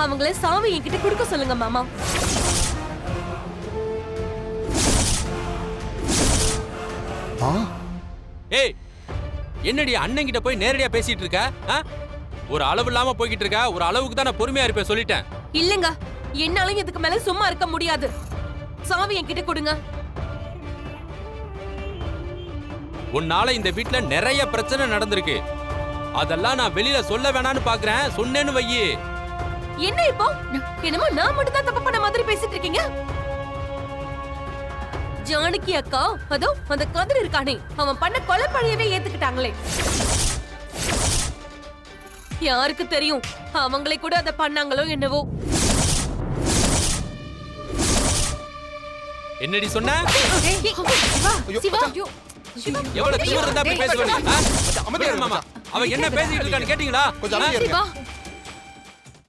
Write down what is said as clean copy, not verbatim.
அவங்கள சாவி என்கிட்ட கொடுக்க சொல்லுங்க மாமா. ஏய், என்னடி அண்ணன் கிட்ட போய் நேரடியா பேசிட்டு இருக்க? ஒரு அளவு இல்லாம போய்கிட்டு இருக்க. ஒரு அளவுக்கு தான் நான் பொறுமையா இருப்பேன் சொல்லிட்டேன். இல்லங்க, என்னாலும் இதுக்கு மேல சும்மா இருக்க முடியாது. சாவி என்கிட்ட கொடுங்க. உன்னால இந்த வீட்ல நிறைய பிரச்சனை நடந்திருக்கு. அதெல்லாம் நான் வெளியில சொல்ல வேணான்னு பாக்குறேன். சொன்னேன்னு வையி. என்ன இப்போ என்னமோ நான் மட்டும் தான் தப்பு பண்ண மாதிரி பேசிட்டு இருக்கீங்க? ஜானகி அக்கா, அதோ அந்த கதிர் இருக்கானே, அவன் பண்ண கொலை பழியவே ஏத்துக்கிட்டாங்களே. யாருக்கு தெரியும், அவங்களே கூட அதை பண்ணாங்களோ என்னவோ. என்னடி சொன்ன? சிவா, எவ்வளவு தீவிரம் இருந்தா அப்படி பேசுவீங்க? மாமா, அவன் என்ன பேசிட்டு இருக்கான்னு கேட்டீங்களா? கொஞ்சம் அமைதியா இருங்க.